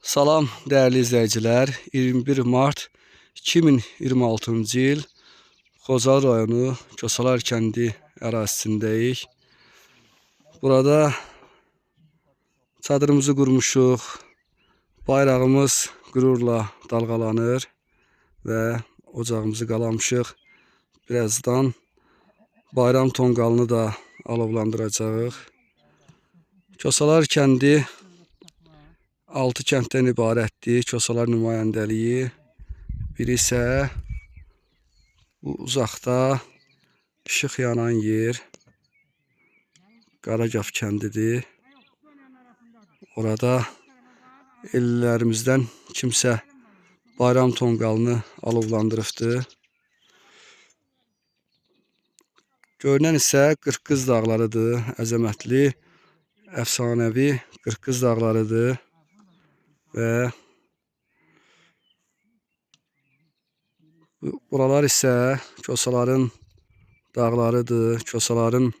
Salam değerli izleyiciler. 21 Mart 2026-cı il Xocavənd rayonu Kosalar kəndi ərazisindəyik. Burada çadırımızı qurmuşuq. Bayrağımız qürurla dalgalanır və ocağımızı qalamışıq. Birazdan bayram tonqalını da alovlandıracağıq. Kosalar kəndi 6 kənddən ibarətdir. Kosalar nümayəndəliyi. Biri isə bu uzaqda işıq yanan yer Qaragaf kəndidir. Orada ellərimizdən kimsə bayram tonqalını alovlandırıbdır. Görünən isə Qırqız dağlarıdır. Əzəmətli, əfsanəvi Qırqız dağlarıdır. Və buralar isə Kosaların dağlarıdır. Kosaların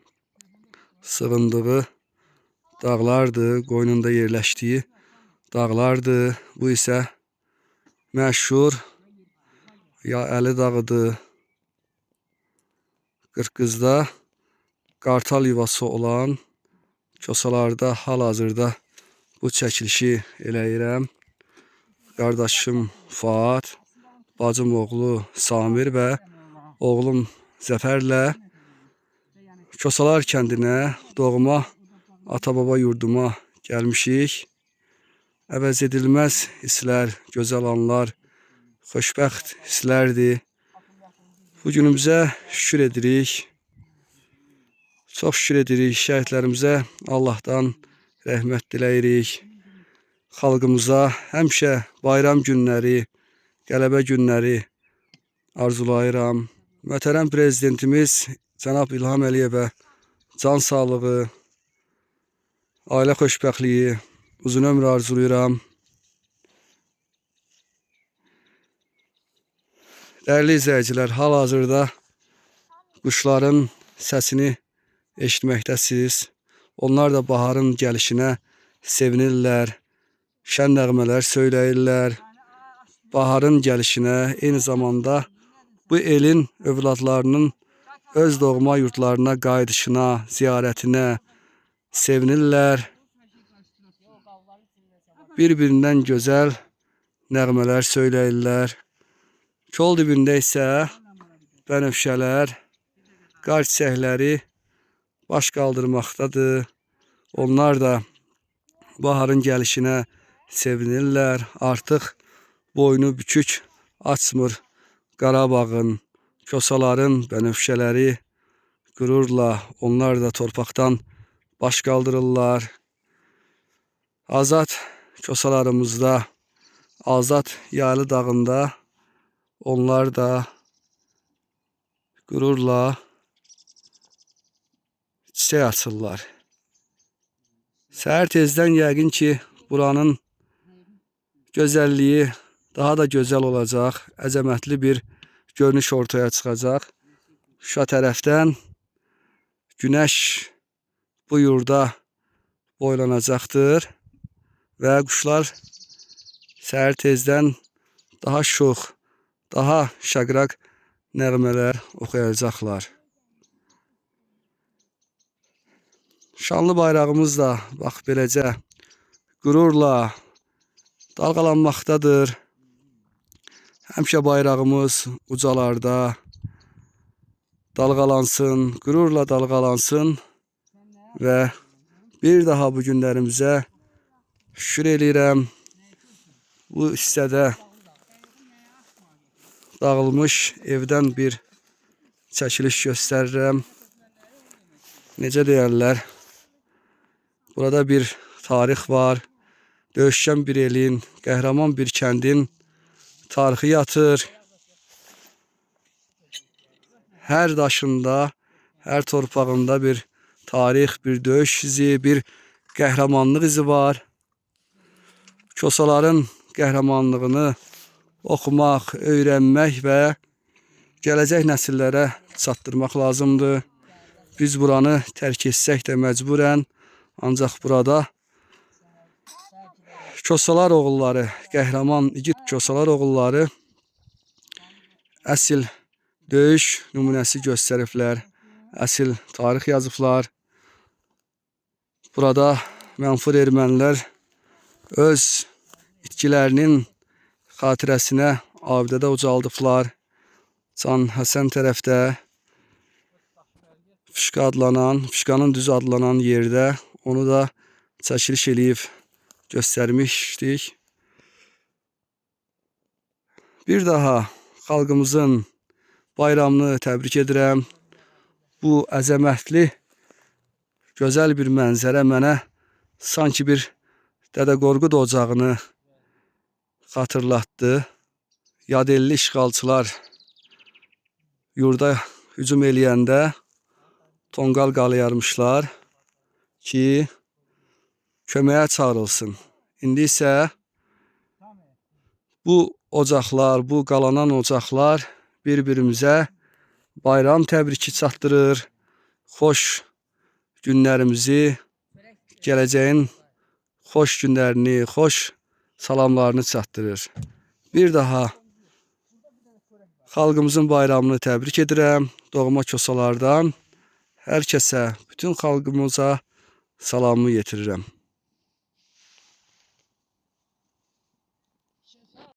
sığındığı dağlardır. Qoynunda yerləşdiyi dağlardır. Bu isə məşhur ya Əli dağıdır. Qırqızda qartal yuvası olan Kosalarda hal-hazırda bu çəkilişi eləyirəm. Qardaşım Fuad, bacım oğlu Samir və oğlum Zəfərlə Kosalar kəndinə, doğma ata-baba yurduma gəlmişik. Əvəz edilməz hisslər, gözəl anlar, xoşbəxt hisslərdir. Bu günümüzə şükür edirik. Çox şükür edirik. Şəhidlərimizə Allah'tan rəhmət diləyirik. Xalqımıza həmişə bayram günləri, qələbə günləri arzulayıram. Möhtərəm prezidentimiz cənab İlham Əliyevə can sağlığı, ailə xoşbəxtliyi, uzun ömür arzulayıram. Dəyərli izləyicilər, hal-hazırda quşların səsini eşitməkdəsiz. Onlar da baharın gəlişinə sevinirlər, şən nəğmələr söyləyirlər. Baharın gəlişinə, eyni zamanda bu elin övladlarının öz doğma yurtlarına qayıdışına, ziyarətinə sevinirlər. Bir-birindən gözəl nəğmələr söyləyirlər. Kol dibində isə bənövşələr, qar çiçəkləri baş qaldırmaqdadır. Onlar da baharın gəlişinə sevinirlər. Artıq boynu bükük açmır Qarabağın, Kosaların bənövşələri qürurla onlar da torpaqdan baş qaldırırlar. Azad Kosalarımızda, Azad Yaylı dağında onlar da qürurla çiçək açırlar. Səhər tezdən yəqin ki, buranın gözəlliyi daha da gözəl olacaq. Əzəmətli bir görünüş ortaya çıxacaq. Şuşa tərəfdən günəş bu yurda boylanacaqdır. Və quşlar səhər tezdən daha şux, daha şəqraq nəğmələr oxuyacaqlar. Şanlı bayrağımız da bax beləcə qürurla dalgalanmaqdadır. Həmişə bayrağımız ucalarda dalgalansın, qürurla dalgalansın və bir daha bu günlərimizə şükür eləyirəm. Bu hissədə dağılmış evdən bir çəkiliş göstərirəm. Necə deyərlər? Burada bir tarix var. Döyüşkən bir elin, qəhrəman bir kəndin tarixi yatır. Hər daşında, hər torpağında bir tarix, bir döyüş izi, bir qəhrəmanlıq izi var. Kosaların qəhrəmanlığını oxumaq, öyrənmək və gələcək nəsillərə çatdırmaq lazımdır. Biz buranı tərk etsək də məcburən, ancaq burada Kosalar oğulları, qəhrəman igid Kosalar oğulları əsl döyüş nümunəsi göstəriblər. Əsl tarix yazıblar. Burada mənfur ermənilər öz itkilərinin xatirəsinə abidədə ucaldıblar. Can Həsən tərəfdə Fışqanın düzü adlanan yerdə onu da çəkiliş eləyib göstərmişdik. Bir daha xalqımızın bayramını təbrik edirəm. Bu əzəmətli, gözəl bir mənzərə mənə sanki bir Dədə Qorqud ocağını xatırlatdı. Yadelli işğalçılar yurda hücum eləyəndə tonqal qalayarmışlar ki, köməyə çağrılsın. İndi isə bu ocaqlar, bu qalanan ocaqlar bir-birimizə bayram təbriki çatdırır. Xoş günlərimizi, gələcəyin xoş günlərini, xoş salamlarını çatdırır. Bir daha xalqımızın bayramını təbrik edirəm. Doğma Kosalardan hər kəsə, bütün xalqımıza salamımı yetirirəm.